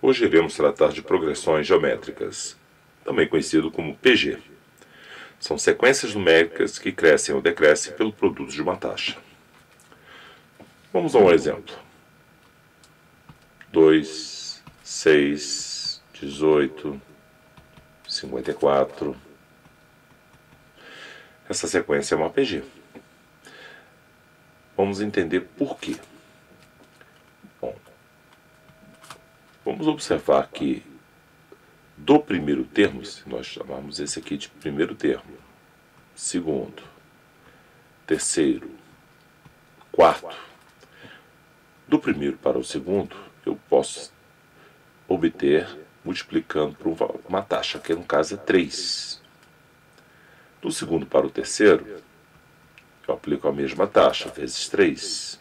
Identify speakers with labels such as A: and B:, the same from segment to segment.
A: Hoje iremos tratar de progressões geométricas, também conhecido como PG. São sequências numéricas que crescem ou decrescem pelo produto de uma taxa. Vamos a um exemplo. 2, 6, 18, 54. Essa sequência é uma PG. Vamos entender por quê. Bom, vamos observar que do primeiro termo, se nós chamarmos esse aqui de primeiro termo, segundo, terceiro, quarto, do primeiro para o segundo, eu posso obter multiplicando por uma taxa, que no caso é 3. Do segundo para o terceiro, eu aplico a mesma taxa, vezes 3.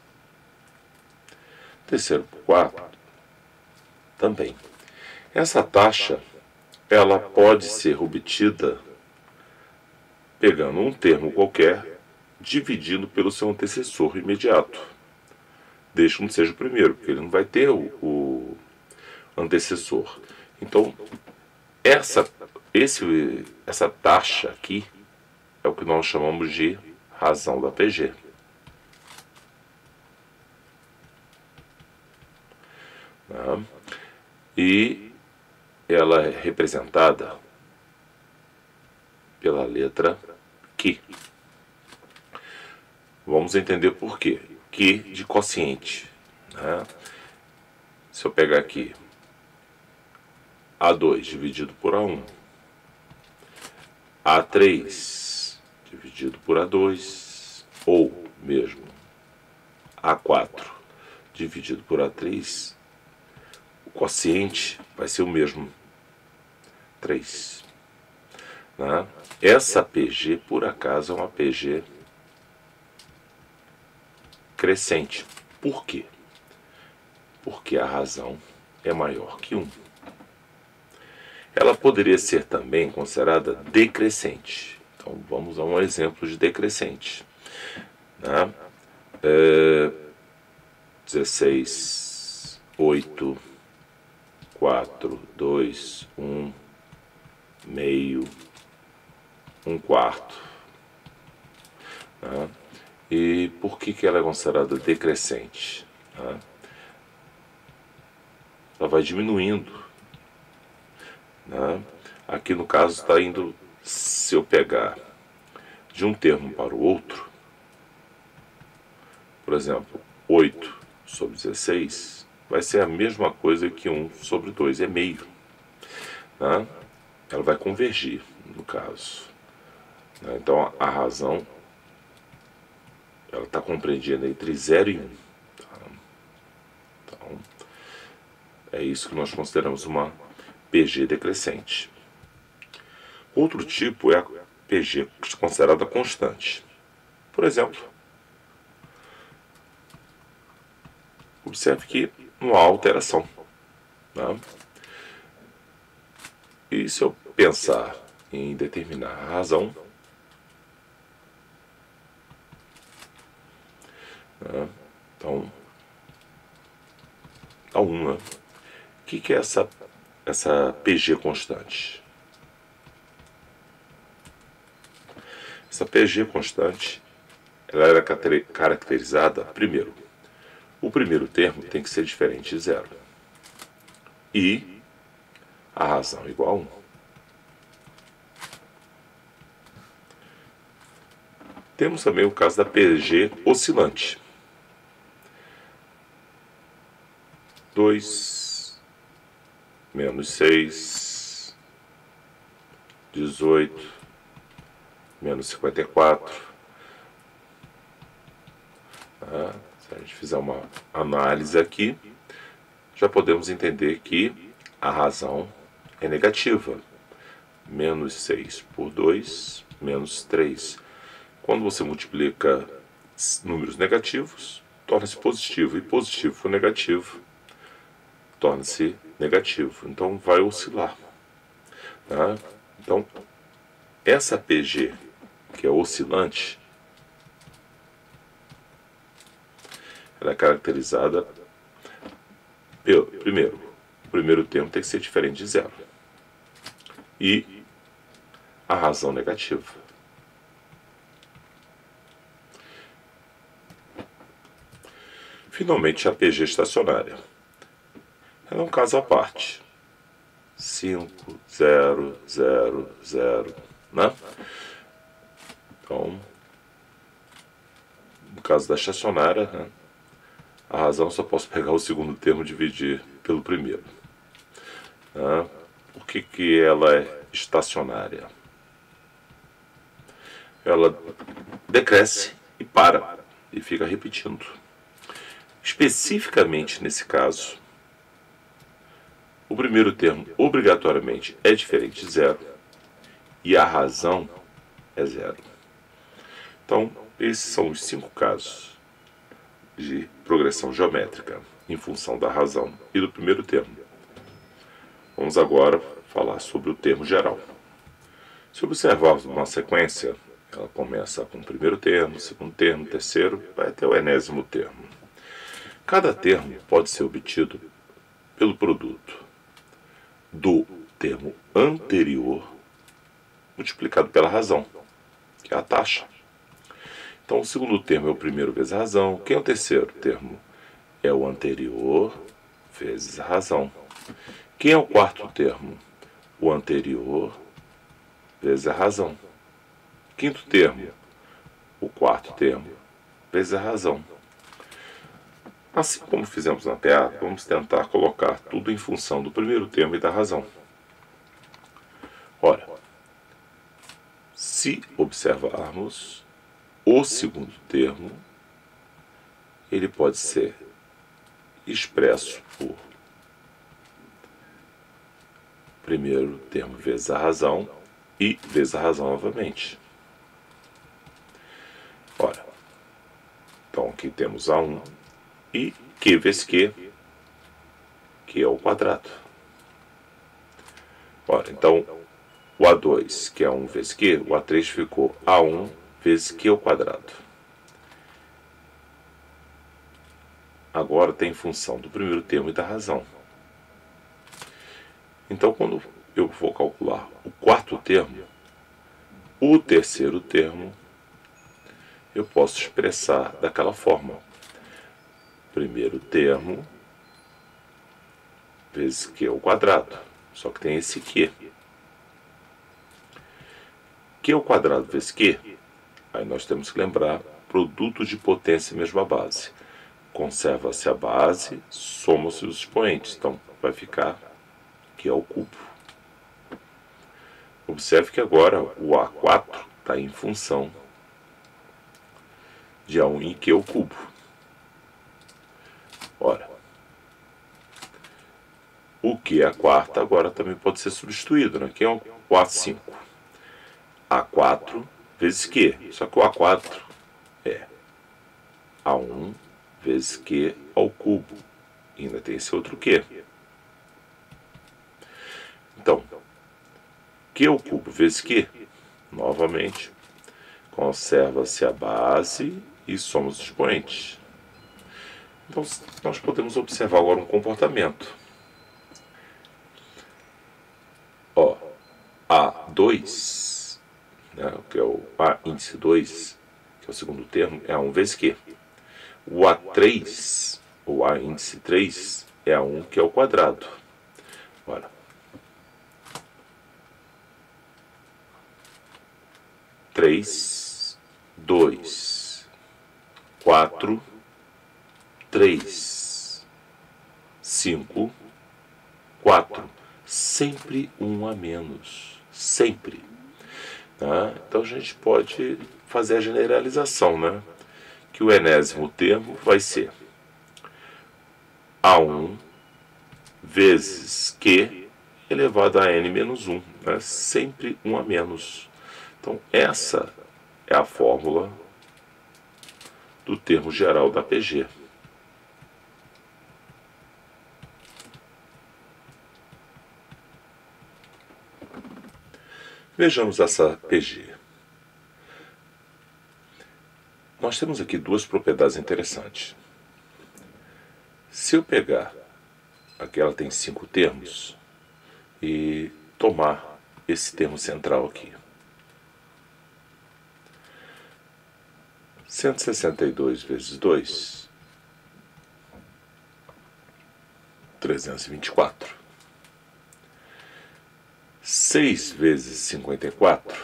A: Terceiro para o quarto, também. Essa taxa, ela pode ser obtida pegando um termo qualquer, dividindo pelo seu antecessor imediato. Desde que não seja o primeiro, porque ele não vai ter o antecessor. Então, essa taxa aqui é o que nós chamamos de razão da PG. E ela é representada pela letra Q. Vamos entender por quê. Q de quociente. Se eu pegar aqui A2 dividido por A1, A3 dividido por A2, ou mesmo A4 dividido por A3, o quociente vai ser o mesmo, 3. Essa PG, por acaso, é uma PG crescente. Por quê? Porque a razão é maior que 1. Ela poderia ser também considerada decrescente. Então, vamos a um exemplo de decrescente. 16, 8, 4, 2, 1, meio, 1/4. E por que ela é considerada decrescente? Ela vai diminuindo. Aqui no caso está indo, se eu pegar de um termo para o outro, por exemplo, 8 sobre 16, vai ser a mesma coisa que 1 sobre 2, é meio. Ela vai convergir, no caso. Então, a razão ela está compreendida entre 0 e 1. Então, é isso que nós consideramos uma PG decrescente. Outro tipo é a PG considerada constante. Por exemplo, observe que não há alteração. E se eu pensar em determinar a razão, então, a 1. O que é essa PG constante? Essa PG constante, ela era caracterizada, primeiro, o primeiro termo tem que ser diferente de 0. E a razão igual a 1. Temos também o caso da PG oscilante. 2, menos 6, 18, menos 54. Se a gente fizer uma análise aqui, já podemos entender que a razão é negativa. Menos 6 por 2, menos 3. Quando você multiplica números negativos, torna-se positivo. E positivo por negativo, torna-se negativo. Então, vai oscilar. Então, essa PG, que é oscilante, ela é caracterizada pelo, primeiro, o primeiro termo tem que ser diferente de zero. E a razão negativa. Finalmente, a PG estacionária. Ela é um caso à parte. 5, 0, 0, 0, né? Então, no caso da estacionária, né, a razão só posso pegar o segundo termo e dividir pelo primeiro. Né? Por que ela é estacionária? Ela decresce e para, e fica repetindo. Especificamente nesse caso, o primeiro termo obrigatoriamente é diferente de zero e a razão é zero. Então, esses são os 5 casos de progressão geométrica em função da razão e do primeiro termo. Vamos agora falar sobre o termo geral. Se observarmos uma sequência, ela começa com o primeiro termo, segundo termo, terceiro, vai até o enésimo termo. Cada termo pode ser obtido pelo produto do termo anterior multiplicado pela razão, que é a taxa. Então, o segundo termo é o primeiro vezes a razão. Quem é o terceiro termo? É o anterior vezes a razão. Quem é o quarto termo? O anterior vezes a razão. Quinto termo? O quarto termo vezes a razão. Assim como fizemos na PA, vamos tentar colocar tudo em função do primeiro termo e da razão. Ora, se observarmos o segundo termo, ele pode ser expresso por primeiro termo vezes a razão e vezes a razão novamente. Ora, então aqui temos A1 e Q vezes Q, que é o quadrado. Ora, então o A2, que é 1 vezes Q, o A3 ficou A1 vezes Q ao quadrado. Agora tem função do primeiro termo e da razão. Então, quando eu vou calcular o quarto termo, o terceiro termo, eu posso expressar daquela forma. Primeiro termo vezes Q ao quadrado. Só que tem esse Q. Q ao quadrado vezes Q, aí nós temos que lembrar produto de potência e mesma base. Conserva-se a base, soma-se os expoentes. Então, vai ficar Q ao cubo. Observe que agora o A4 está em função de A1 em Q ao cubo. Ora, o Q a quarta agora também pode ser substituído, né? Que é o A5. A4 vezes Q. Só que o A4 é A1 vezes Q ao cubo. E ainda tem esse outro Q. Então, Q ao cubo vezes Q, novamente, conserva-se a base e soma os expoentes. Então, nós podemos observar agora um comportamento. Ó, A2, né, que é o A índice 2, que é o segundo termo, é A1 vezes Q. O A3, o A índice 3, é A1 que é o quadrado. Ora, 3, 2, 4, 3, 5, 4. Sempre um a menos. Sempre. Tá? Então a gente pode fazer a generalização, né? Que o enésimo termo vai ser A1 vezes Q elevado a N menos 1. Né? Sempre um a menos. Então essa é a fórmula do termo geral da PG. Vejamos essa PG. Nós temos aqui duas propriedades interessantes. Se eu pegar aqui ela tem 5 termos, e tomar esse termo central aqui. 162 vezes 2, 324. 6 vezes 54,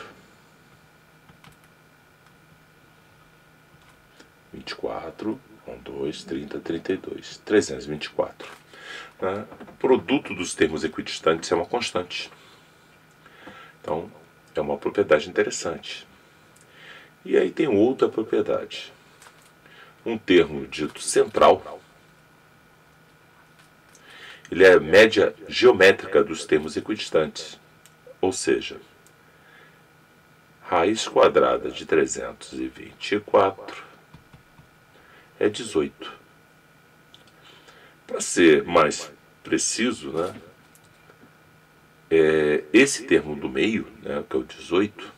A: 24, 1, 2, 30, 32, 324. O produto dos termos equidistantes é uma constante. Então, é uma propriedade interessante. E aí tem outra propriedade. Um termo dito central, ele é a média geométrica dos termos equidistantes. Ou seja, raiz quadrada de 324 é 18. Para ser mais preciso, esse termo do meio, que é o 18,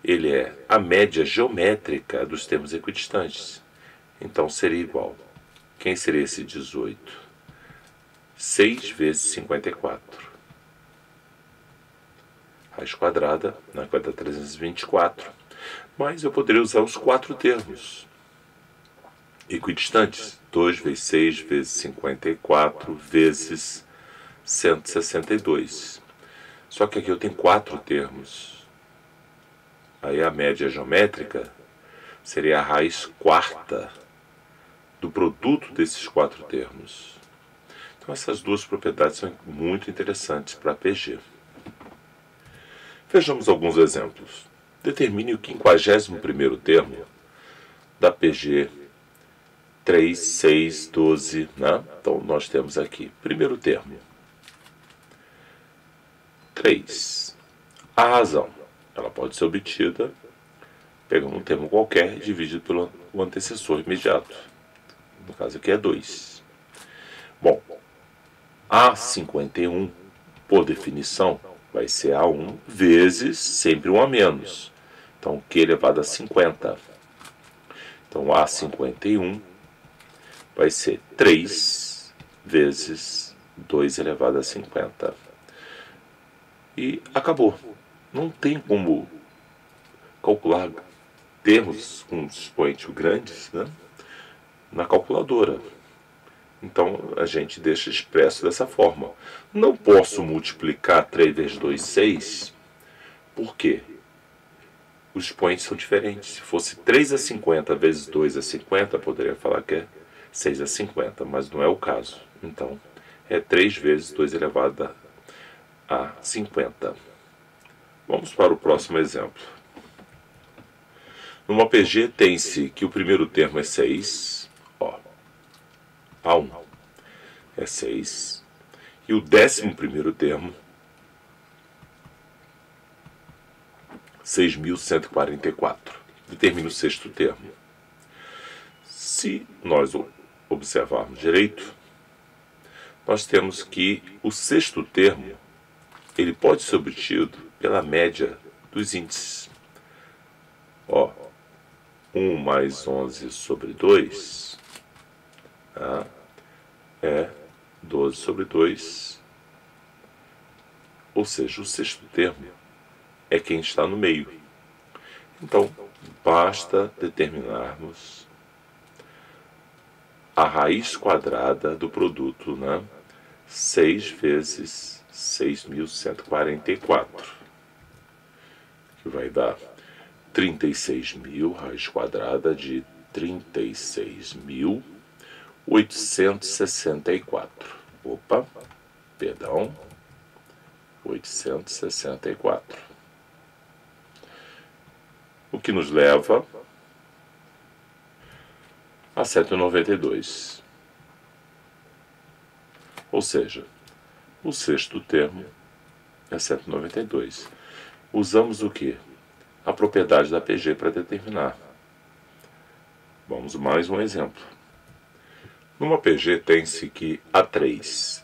A: ele é a média geométrica dos termos equidistantes. Então seria igual. Quem seria esse 18? 6 vezes 54. Raiz quadrada, vai dar 324. Mas eu poderia usar os 4 termos equidistantes. 2 vezes 6 vezes 54 vezes 162. Só que aqui eu tenho 4 termos. Aí a média geométrica seria a raiz quarta do produto desses 4 termos. Então essas duas propriedades são muito interessantes para PG. Vejamos alguns exemplos. Determine o 51º termo da PG 3, 6, 12. Então nós temos aqui, primeiro termo, 3. A razão, ela pode ser obtida pegando um termo qualquer dividido pelo antecessor imediato. No caso aqui é 2. Bom, A51, por definição, vai ser A1 vezes sempre 1 a menos. Então, Q elevado a 50. Então, A51 vai ser 3 vezes 2 elevado a 50. E acabou. Não tem como calcular termos com expoentes grandes na calculadora. Então, a gente deixa expresso dessa forma. Não posso multiplicar 3 vezes 2, 6. Por quê? Os expoentes são diferentes. Se fosse 3 a 50 vezes 2 a 50, poderia falar que é 6 a 50, mas não é o caso. Então, é 3 vezes 2 elevado a 50. Vamos para o próximo exemplo. Numa PG tem-se que o primeiro termo é 6, A1 é 6, e o 11º termo, 6.144. Determina o sexto termo. Se nós observarmos direito, nós temos que o sexto termo ele pode ser obtido pela média dos índices. 1 mais 11 sobre 2 é 12 sobre 2. Ou seja, o sexto termo é quem está no meio. Então, basta determinarmos a raiz quadrada do produto, 6 vezes 6.144, que vai dar 36.000, raiz quadrada de 36.864. Opa, perdão, 864. O que nos leva a 192. Ou seja, o sexto termo é 192. Usamos o quê? A propriedade da PG para determinar. Vamos mais um exemplo. Numa PG tem-se que A3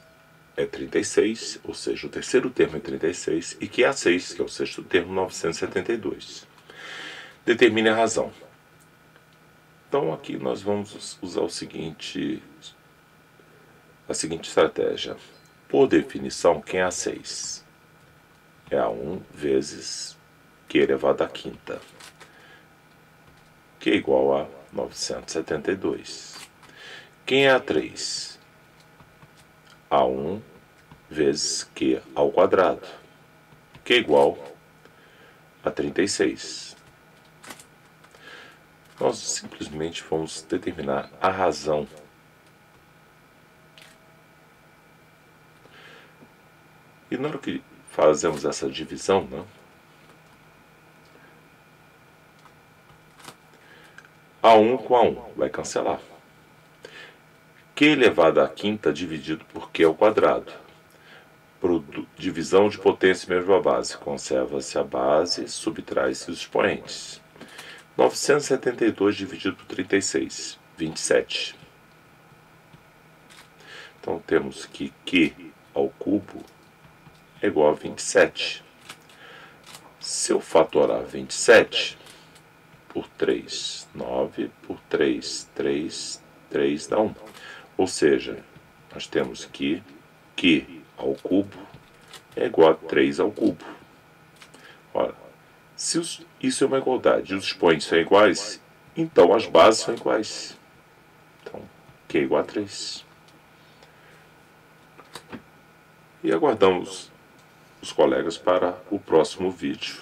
A: é 36, ou seja, o terceiro termo é 36, e que A6, que é o sexto termo, 972. Determine a razão. Então aqui nós vamos usar o seguinte a seguinte estratégia. Por definição, quem é a 6? É a 1 vezes Q elevado à quinta, que é igual a 972. Quem é a 3? A 1 vezes Q ao quadrado, que é igual a 36. Nós simplesmente vamos determinar a razão. E na hora que fazemos essa divisão, né, A1 com A1 vai cancelar. Q elevado à quinta dividido por Q ao quadrado. Divisão de potência mesma base. Conserva-se a base, subtrai-se os expoentes. 972 dividido por 36, 27. Então temos que Q ao cubo é igual a 27. Se eu fatorar 27 por 3, 9 por 3, 3, 3 dá 1. Ou seja, nós temos que Q ao cubo é igual a 3 ao cubo. Ora, se isso é uma igualdade e os expoentes são iguais, então as bases são iguais. Então, Q é igual a 3. E aguardamos os colegas para o próximo vídeo.